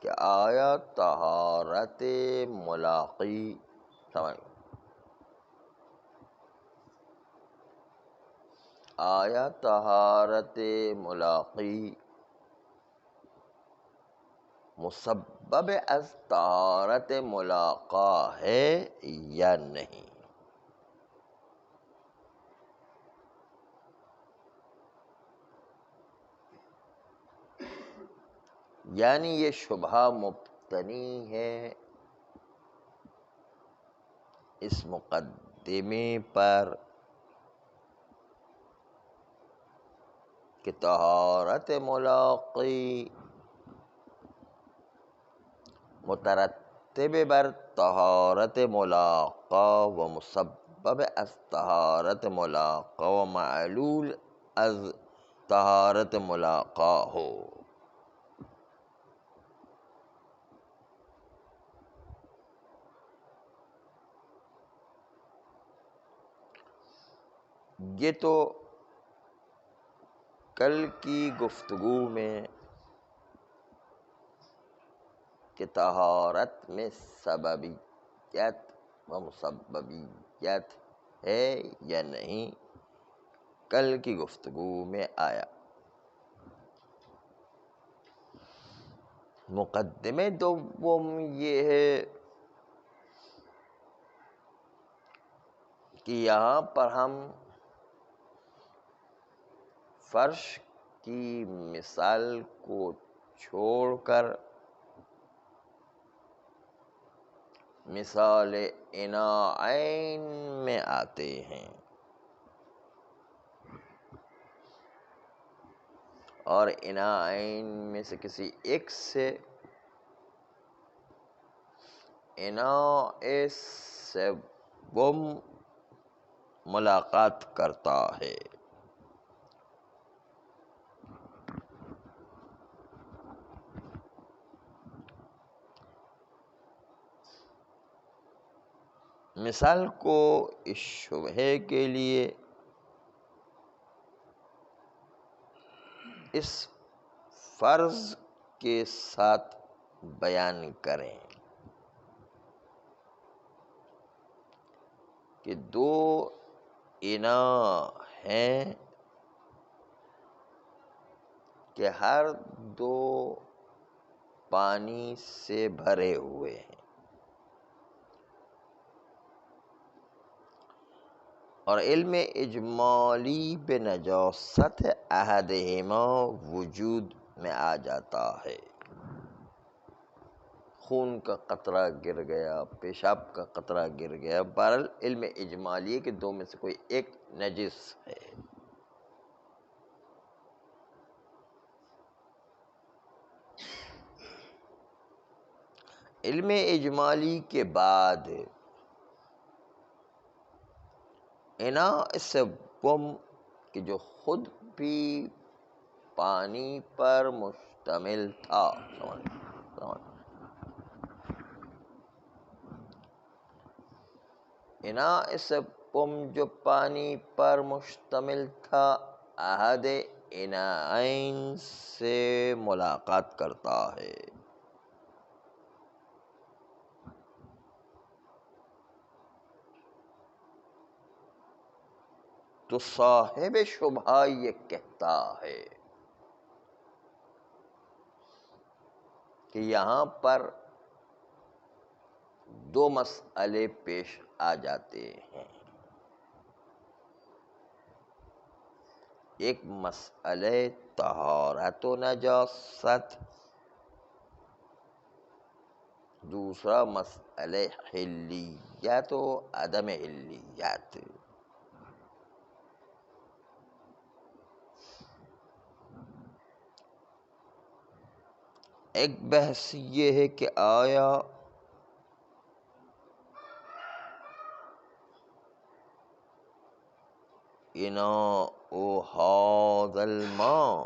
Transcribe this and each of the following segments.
کہ آیا طہارت ملاقی، سمجھ، آیا طہارت ملاقی مسبب از طہارت ملاقا ہے یا نہیں؟ یعنی یہ شبہ مبتنی ہے اس مقدمے پر کہ طہارت ملاقی مترتب بر طہارت ملاقا و مسبب از طہارت ملاقا و معلول از طہارت ملاقا ہو۔ یہ تو کل کی گفتگو میں کہ طہارت میں سببیت و مسببیت ہے یا نہیں، کل کی گفتگو میں آیا۔ مقدمے دوم یہ ہے کہ یہاں پر ہم فرش کی مثال کو چھوڑ کر مثال اناءین میں آتے ہیں، اور اناءین میں سے کسی ایک سے اناء سوم ملاقات کرتا ہے۔ مثال کو اس شبہے کے لیے اس فرض کے ساتھ بیان کریں کہ دو اناء ہیں کہ ہر دو پانی سے بھرے ہوئے ہیں، اور علم اجمالی بنجاست احدہما وجود میں آ جاتا ہے۔ خون کا قطرہ گر گیا، پیشاب کا قطرہ گر گیا، بہرحال علم اجمالی ہے کہ دو میں سے کوئی ایک نجس ہے۔ علم اجمالی کے بعد اناء سوم کہ جو خود بھی پانی پر مشتمل تھا، اناء سوم جو پانی پر مشتمل تھا، احد اناءین سے ملاقات کرتا ہے۔ تو صاحب شبہ یہ کہتا ہے کہ یہاں پر دو مسئلے پیش آ جاتے ہیں۔ ایک مسئلہ طہارت و نجاست، دوسرا مسئلہ حلیت و عدم حلیت۔ ایک بحث یہ ہے کہ آیا اناء ھذا الماء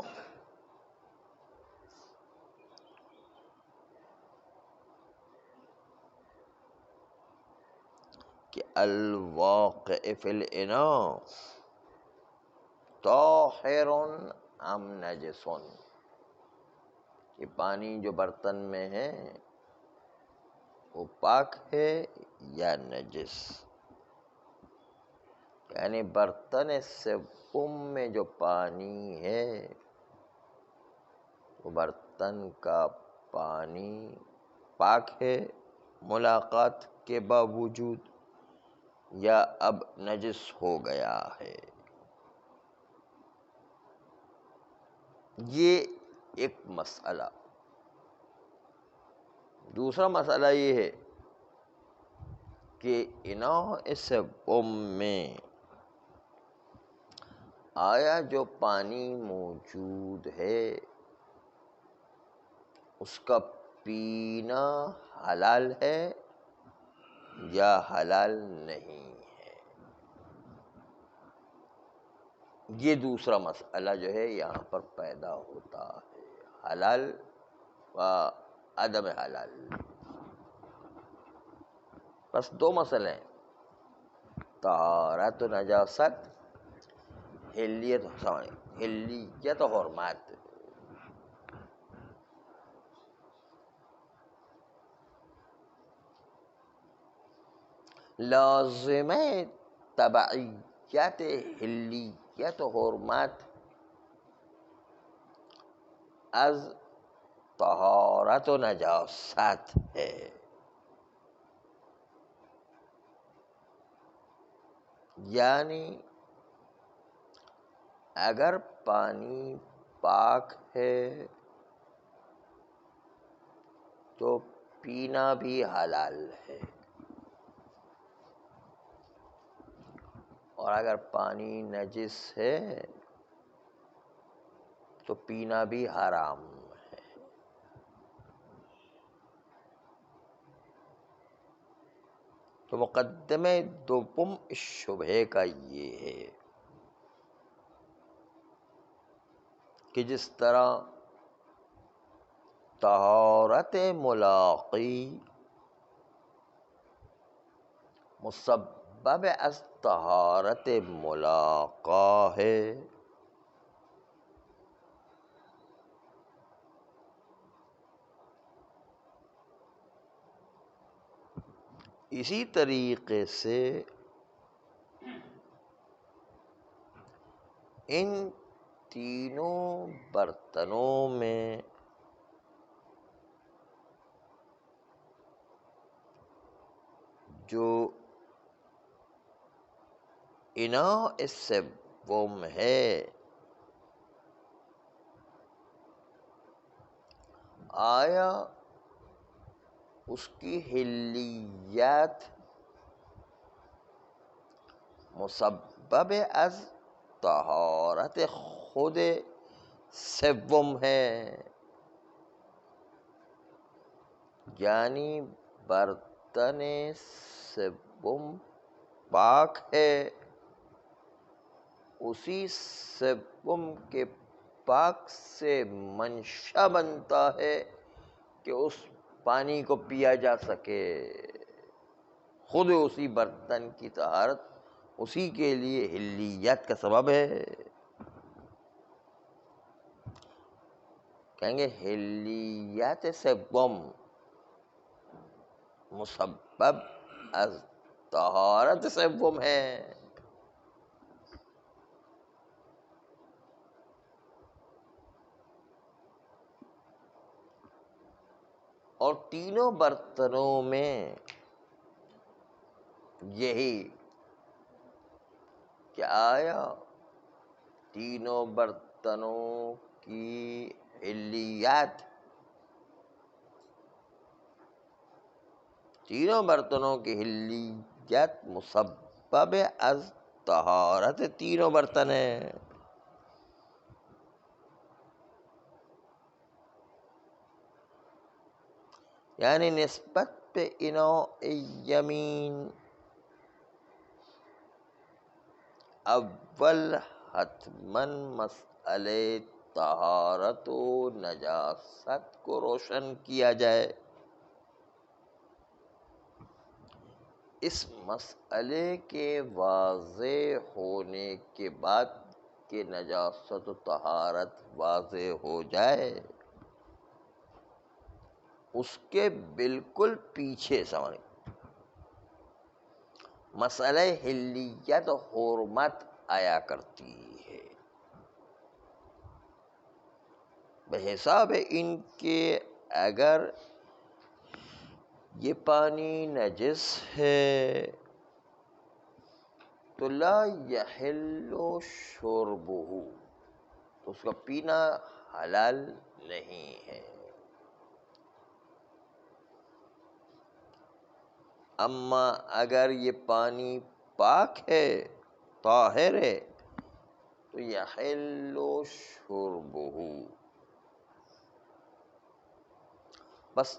کہ الواقع فی الاناء طاہر ام نجس، کہ پانی جو برتن میں ہے وہ پاک ہے یا نجس. یعنی برتن سوم میں جو پانی ہے وہ برتن کا پانی پاک ہے ملاقات کے باوجود یا اب نجس ہو گیا ہے. یہ ایک مسئلہ. دوسرا مسئلہ یہ ہے کہ اناء سوم میں آیا جو پانی موجود ہے اس کا پینا حلال ہے یا حلال نہیں ہے. یہ دوسرا مسئلہ جو ہے یہاں پر پیدا ہوتا ہے، حلال و عدم حلال. بس دو مسئلے ہیں، طہارت و نجاست، حلیت و حرمت. لازم تبعیت حلیت و حرمت از طہارت و نجاست ہے. یعنی اگر پانی پاک ہے تو پینا بھی حلال ہے، اور اگر پانی نجس ہے تو پینا بھی حرام ہے. تو مقدمے دوم اس شبہے کا یہ ہے کہ جس طرح طہارت ملاقی مسبب از طہارت ملاقا ہے، اسی طریقے سے ان تینوں برتنوں میں جو اناء سوم ہے آیا اس کی حلیت مسبب از طہارت خود سوم ہے، یعنی برتن سوم پاک ہے، اسی سوم کے پاک سے منشا بنتا ہے کہ اس پانی کو پیا جا سکے. خود اسی برتن کی طہارت اسی کے لیے حلیت کا سبب ہے. کہیں گے حلیت سوم مسبب از طہارت سوم ہے. اور تینوں برتنوں میں یہی کہ آیا تینوں برتنوں کی حلیت، تینوں برتنوں کی حلیت مسبب از طہارت تینوں برتن ہیں. یعنی نسبت پہ اناء یمین اول حتماً مسئلے طہارت و نجاست کو روشن کیا جائے. اس مسئلے کے واضح ہونے کے بعد کہ نجاست و طہارت واضح ہو جائے اس کے بالکل پیچھے سمجھ مسئلہ حلیت و حرمت آیا کرتی ہے. بحساب ان کے اگر یہ پانی نجس ہے تو لا یحل شربہ، تو اس کا پینا حلال نہیں ہے. اما اگر یہ پانی پاک ہے، طاہر ہے، تو یحل شربہ. بس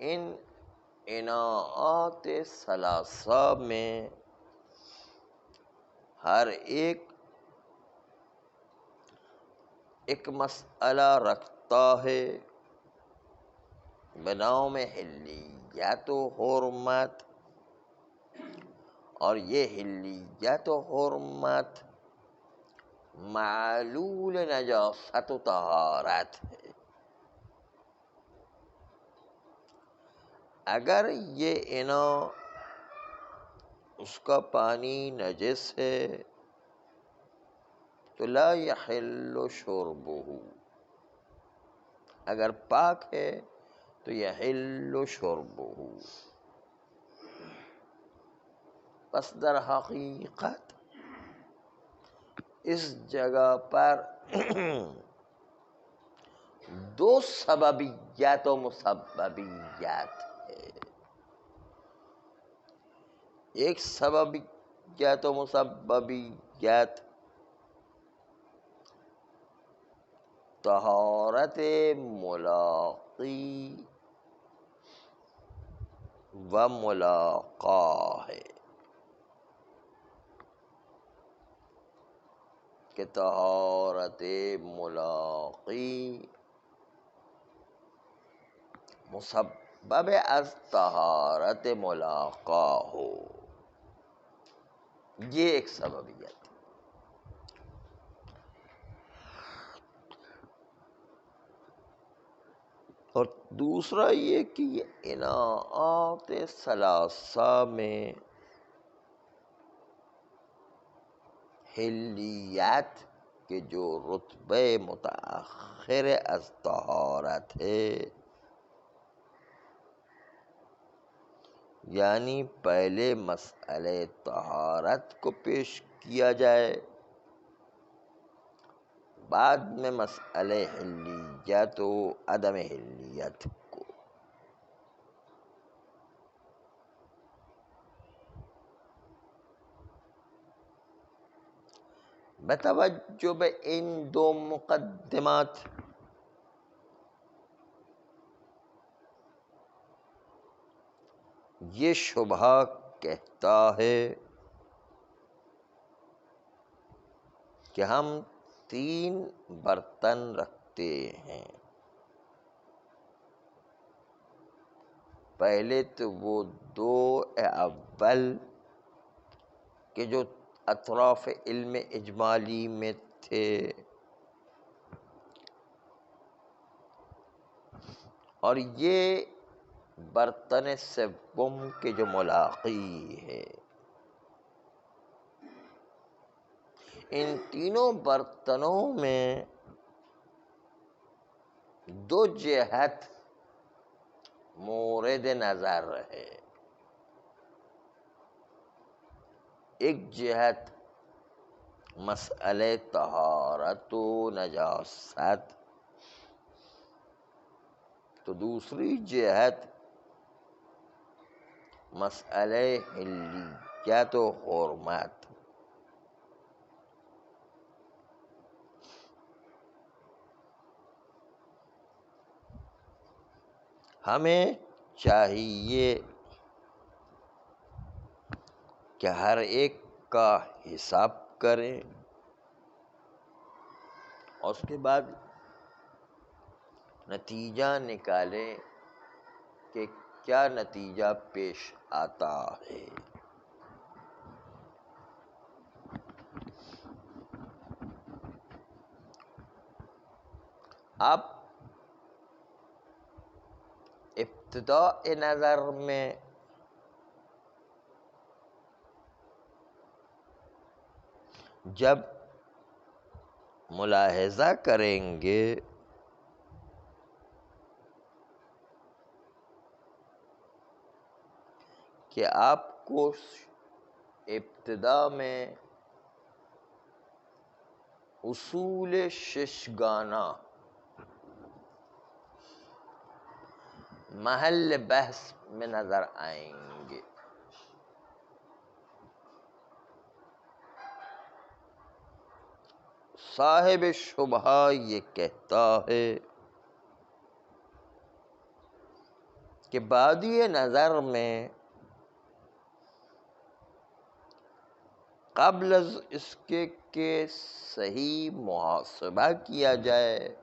ان اناعات ثلاثہ میں ہر ایک مسئلہ رکھتا ہے بناؤ میں حلیت و حرمت، اور یہ حلیت و حرمت معلول نجاست و طہارت ہے. اگر یہ اناء اس کا پانی نجس ہے تو لا یحل شربہ، اگر پاک ہے تو یحل شربہ. پس در حقیقت اس جگہ پر دو سببیت و مسببیت ہے. ایک سببیت و مسببیت طہارت ملاقی و ملاقا ہے کہ طہارت ملاقی مسبب از طہارت ملاقا ہو، یہ ایک سببیت. اور دوسرا یہ کہ یہ اناعات ثلاثہ میں حلیت کے جو رتبہ متأخر از طہارت ہے، یعنی پہلے مسئلہ طہارت کو پیش کیا جائے، بعد میں مسئلہ حلیت و عدم حلیت کو. بتوجہ ان دو مقدمات یہ شبہ کہتا ہے کہ ہم 3 برتن رکھتے ہیں. پہلے تو وہ 2 اول کہ جو اطراف علم اجمالی میں تھے، اور یہ برتن سوم کے جو ملاقی ہے. ان تینوں برتنوں میں 2 جہت مورد نظر ہے. ایک جہت مسئلہ طہارت و نجاست، تو دوسری جہت مسئلہ حلیت و حرمت. ہمیں چاہیے کہ ہر ایک کا حساب کریں اور اس کے بعد نتیجہ نکالیں کہ کیا نتیجہ پیش آتا ہے. آپ ابتداء نظر میں جب ملاحظہ کریں گے کہ آپ کو ابتدا میں اصول ششگانہ محل بحث میں نظر آئیں گے. صاحب شبہہ یہ کہتا ہے کہ بادی نظر میں قبل از اس کے کہ صحیح محاسبہ کیا جائے،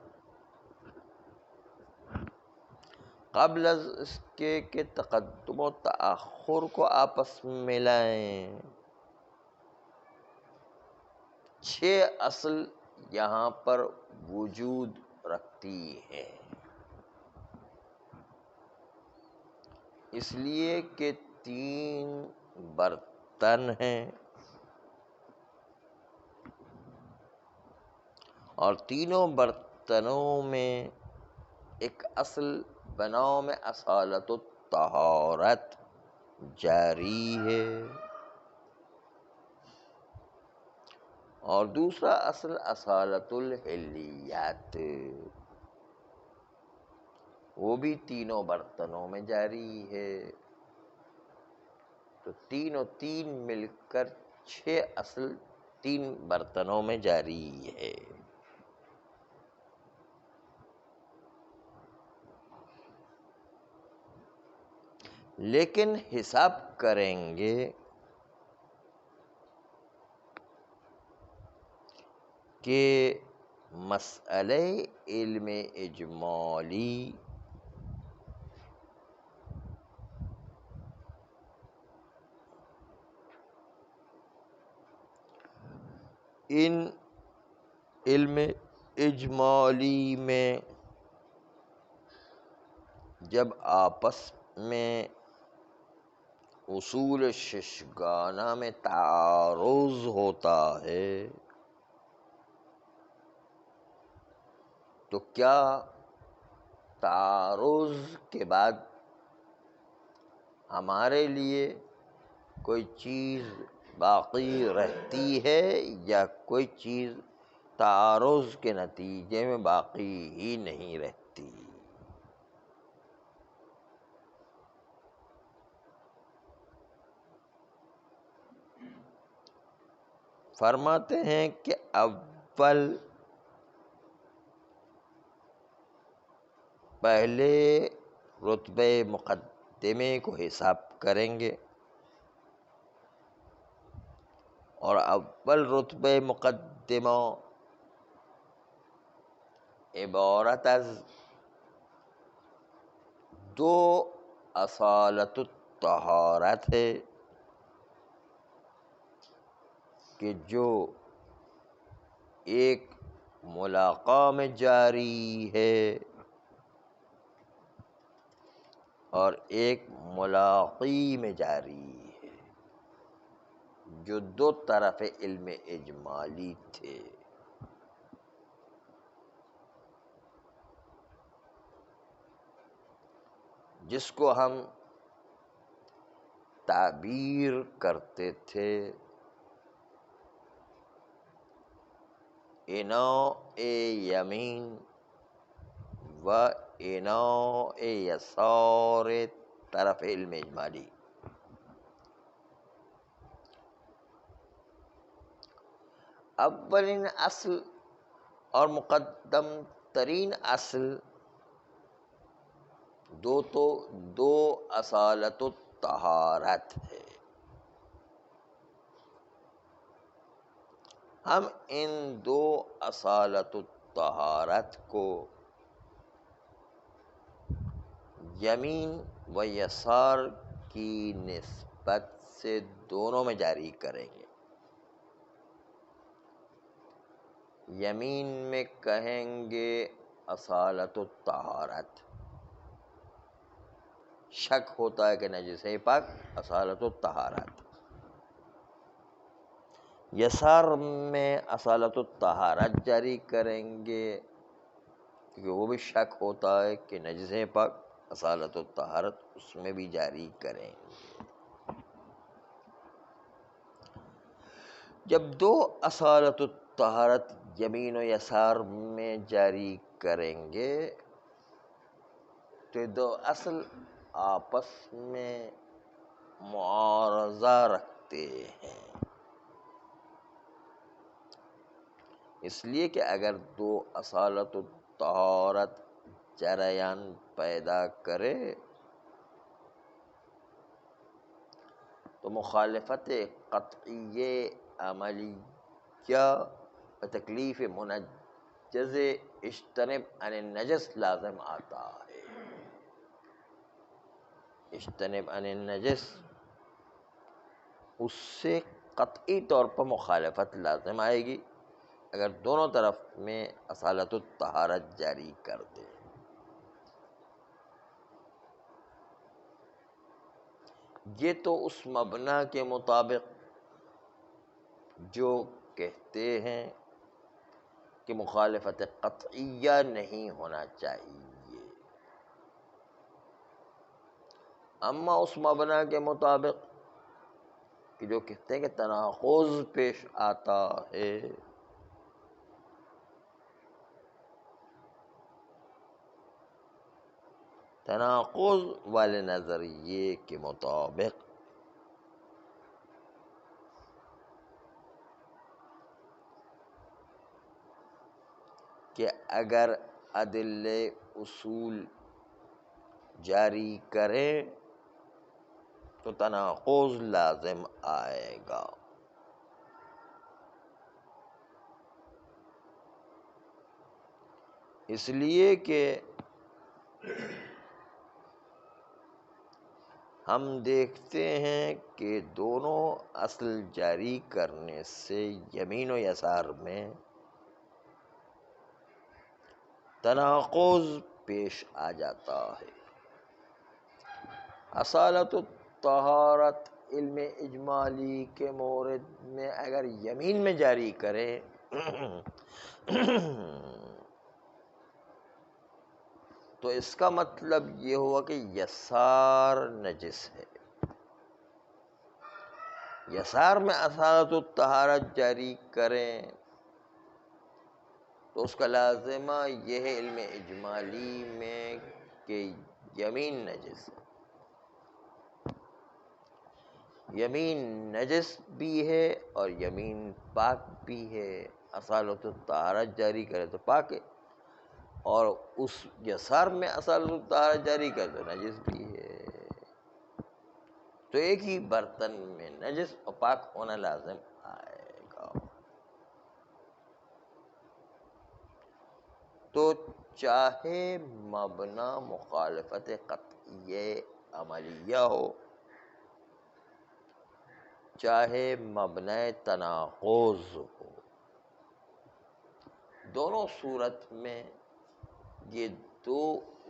قبل از اس کے کہ تقدم و تأخر کو آپس میں ملائیں، 6 اصل یہاں پر وجود رکھتی ہے. اس لیے کہ 3 برتن ہیں اور تینوں برتنوں میں ایک اصل بنام اصالت الطہارت جاری ہے اور دوسرا اصل اصالت الحلیات، وہ بھی تینوں برتنوں میں جاری ہے. تو 3 و 3 مل کر 6 اصل 3 برتنوں میں جاری ہے. لیکن حساب کریں گے کہ مسئلہ علم اجمالی ان علم اجمالی میں جب آپس میں اصول ششگانہ میں تعارض ہوتا ہے تو کیا تعارض کے بعد ہمارے لیے کوئی چیز باقی رہتی ہے یا کوئی چیز تعارض کے نتیجے میں باقی ہی نہیں رہتی؟ فرماتے ہیں کہ اول پہلے رتبہ مقدمے کو حساب کریں گے اور اول رتبہ مقدمہ عبارت از 2 اصالت الطہارت ہے کہ جو ایک ملاقہ میں جاری ہے اور ایک ملاقی میں جاری ہے، جو 2 طرف علم اجمالی تھے. جس کو ہم تعبیر کرتے تھے اناء یمین و اناء یسار طرف علم اجمالی. اولین اصل اور مقدم ترین اصل 2 اصالت الطہارت ہے. ہم ان 2 اصالت الطہارت کو یمین و یسار کی نسبت سے دونوں میں جاری کریں گے. یمین میں کہیں گے اصالت الطہارت شک ہوتا ہے کہ نجس ہے پاک، اصالت الطہارت۔ یسار میں اصالت الطہارت جاری کریں گے کیونکہ وہ بھی شک ہوتا ہے کہ نجس ہے پاک، اصالت الطہارت اس میں بھی جاری کریں گے۔ جب دو اصالت الطہارت یمین و یسار میں جاری کریں گے تو دو اصل آپس میں معارضہ رکھتے ہیں، اس لیے کہ اگر دو اصالت الطہارت جریان پیدا کرے تو مخالفت قطعی عملیہ و تکلیف منجز اجتنب عن النجس لازم آتا ہے۔ اجتنب عن النجس، اس سے قطعی طور پر مخالفت لازم آئے گی اگر دونوں طرف میں اصالت الطہارت جاری کر دیں۔ یہ تو اس مبنا کے مطابق جو کہتے ہیں کہ مخالفت قطعیہ نہیں ہونا چاہیے، اما اس مبنا کے مطابق کہ جو کہتے ہیں کہ تناقض پیش آتا ہے، تناقض والے نظریے کے مطابق کہ اگر عدل اصول جاری کریں تو تناقض لازم آئے گا۔ اس لیے کہ ہم دیکھتے ہیں کہ دونوں اصل جاری کرنے سے یمین و یسار میں تناقض پیش آ جاتا ہے۔ اصالت الطہارت علم اجمالی کے مورد میں اگر یمین میں جاری کریں تو اس کا مطلب یہ ہوا کہ یسار نجس ہے۔ یسار میں اصالت الطہارت جاری کریں تو اس کا لازمہ یہ ہے علم اجمالی میں کہ یمین نجس ہے۔ یمین نجس بھی ہے اور یمین پاک بھی ہے۔ اصالت الطہارت جاری کرے تو پاک ہے، اور اس یسار میں اصالت الطہارت جاری کرے تو نجس بھی ہے۔ تو ایک ہی برتن میں نجس اور پاک ہونا لازم آئے گا۔ تو چاہے مبنا مخالفت قطعی عملیہ ہو، چاہے مبنی تناقض ہو، دونوں صورت میں یہ دو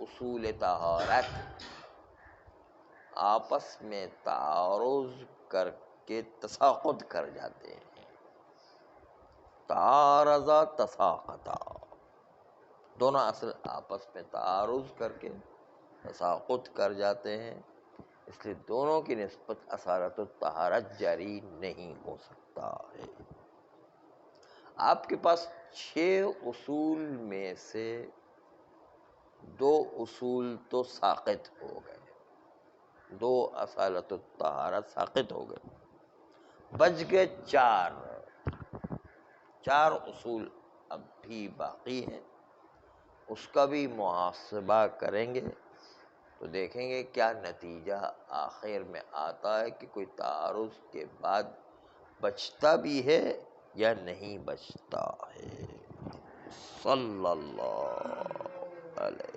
اصول طہارت آپس میں تعارض کر کے تساقط کر جاتے ہیں۔ تعارضا تساقطا، دونوں اصل آپس میں تعارض کر کے تساقط کر جاتے ہیں، اس لیے دونوں کی نسبت اصالت الطہارت جاری نہیں ہو سکتا ہے۔ آپ کے پاس 6 اصول میں سے 2 اصول تو ساقط ہو گئے، 2 اصالت الطہارت ساقط ہو گئے، بچ گئے 4 اصول اب بھی باقی ہیں۔ اس کا بھی محاسبہ کریں گے تو دیکھیں گے کیا نتیجہ آخر میں آتا ہے کہ کوئی تعارض کے بعد بچتا بھی ہے یا نہیں بچتا ہے۔ صلی اللہ علیہ